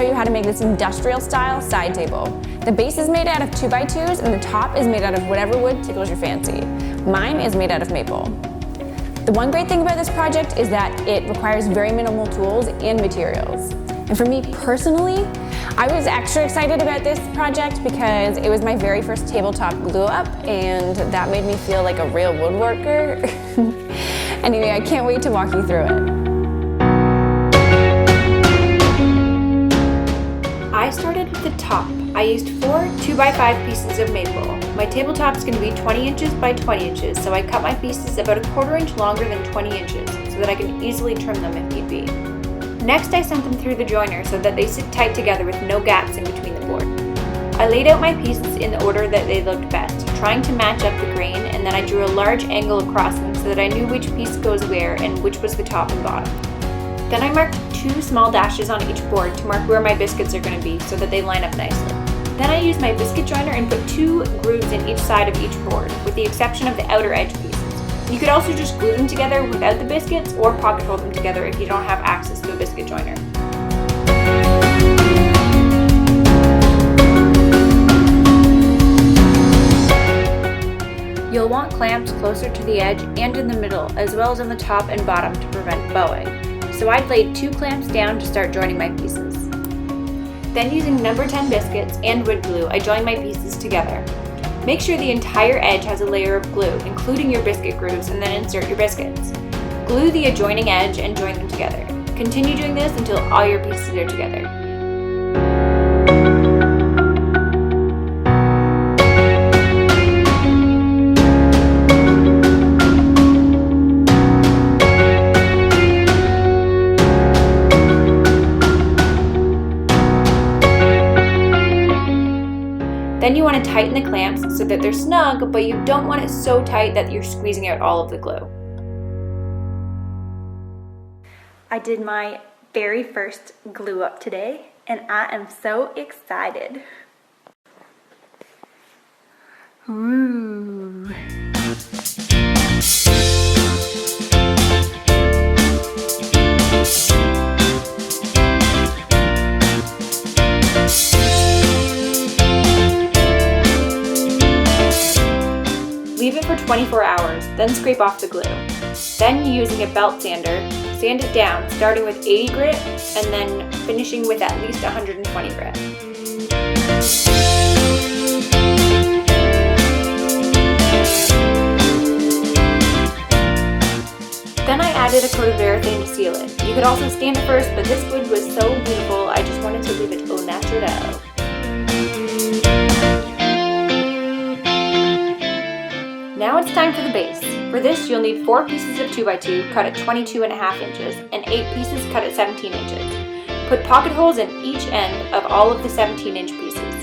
you how to make this industrial style side table. The base is made out of 2x2s and the top is made out of whatever wood tickles your fancy. Mine is made out of maple. The one great thing about this project is that it requires very minimal tools and materials. And for me personally, I was extra excited about this project because it was my very first tabletop glue up, and that made me feel like a real woodworker. Anyway, I can't wait to walk you through it. I started with the top. I used 4 2x5 pieces of maple. My tabletop's going to be 20 inches by 20 inches, so I cut my pieces about a 1/4 inch longer than 20 inches so that I can easily trim them if need be. Next, I sent them through the joiner so that they sit tight together with no gaps in between the board. I laid out my pieces in the order that they looked best, trying to match up the grain, and then I drew a large angle across them so that I knew which piece goes where and which was the top and bottom. Then I marked 2 small dashes on each board to mark where my biscuits are going to be so that they line up nicely. Then I used my biscuit joiner and put 2 grooves in each side of each board, with the exception of the outer edge pieces. You could also just glue them together without the biscuits or pocket hole them together if you don't have access to a biscuit joiner. You'll want clamps closer to the edge and in the middle, as well as on the top and bottom to prevent bowing. So I'd laid 2 clamps down to start joining my pieces. Then using number 10 biscuits and wood glue, I joined my pieces together. Make sure the entire edge has a layer of glue, including your biscuit grooves, and then insert your biscuits. Glue the adjoining edge and join them together. Continue doing this until all your pieces are together. Then you want to tighten the clamps so that they're snug, but you don't want it so tight that you're squeezing out all of the glue. I did my very first glue up today, and I am so excited. Ooh. Leave it for 24 hours, then scrape off the glue. Then, using a belt sander, sand it down, starting with 80 grit and then finishing with at least 120 grit. Then I added a coat of urethane to seal it. You could also stain it first, but this wood was so beautiful, I just wanted to leave it au naturel. Now it's time for the base. For this, you'll need 4 pieces of 2x2 cut at 22.5 inches and 8 pieces cut at 17 inches. Put pocket holes in each end of all of the 17-inch pieces.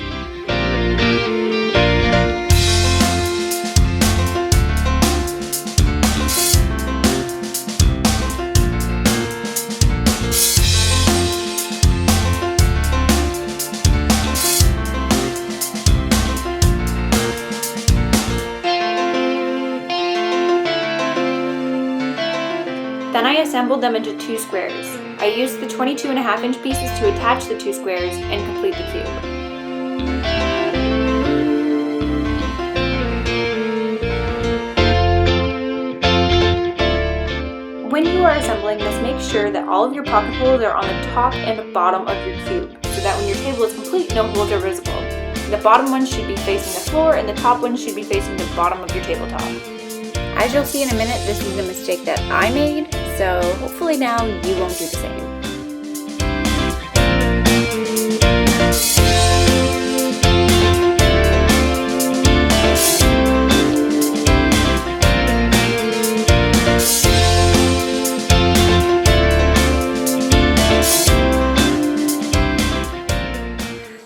Then I assembled them into 2 squares. I used the 22.5 inch pieces to attach the 2 squares and complete the cube. When you are assembling this, make sure that all of your pocket holes are on the top and bottom of your cube, so that when your table is complete, no holes are visible. The bottom ones should be facing the floor and the top ones should be facing the bottom of your tabletop. As you'll see in a minute, this is a mistake that I made, so hopefully now you won't do the same.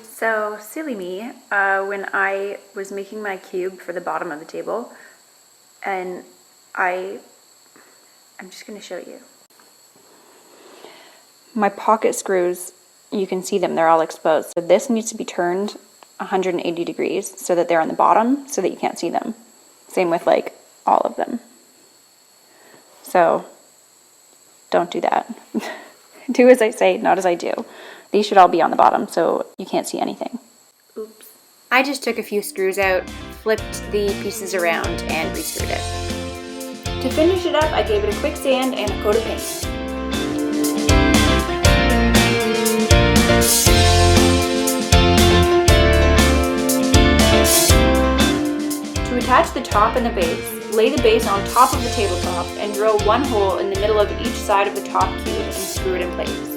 So silly me, when I was making my cube for the bottom of the table, and I'm just going to show you. My pocket screws, you can see them, they're all exposed. So this needs to be turned 180 degrees so that they're on the bottom so that you can't see them. Same with like all of them. So don't do that. Do as I say, not as I do. These should all be on the bottom so you can't see anything. Oops. I just took a few screws out, flipped the pieces around, and re-screwed it. To finish it up, I gave it a quick sand and a coat of paint. To attach the top and the base, lay the base on top of the tabletop and drill one hole in the middle of each side of the top cube and screw it in place.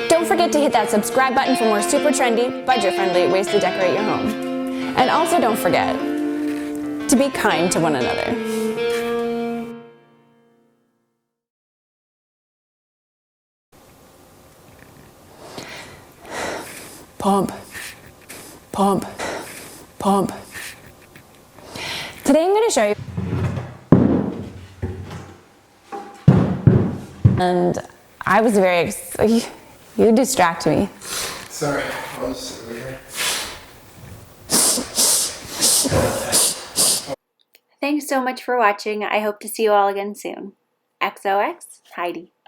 Don't forget to hit that subscribe button for more super trendy, budget-friendly ways to decorate your home. And also don't forget to be kind to one another. Pump, pump, pump. Today I'm going to show you, and I was very, you distract me. Sorry, I'll just sit over here. Thanks so much for watching. I hope to see you all again soon. XOX, Heidi.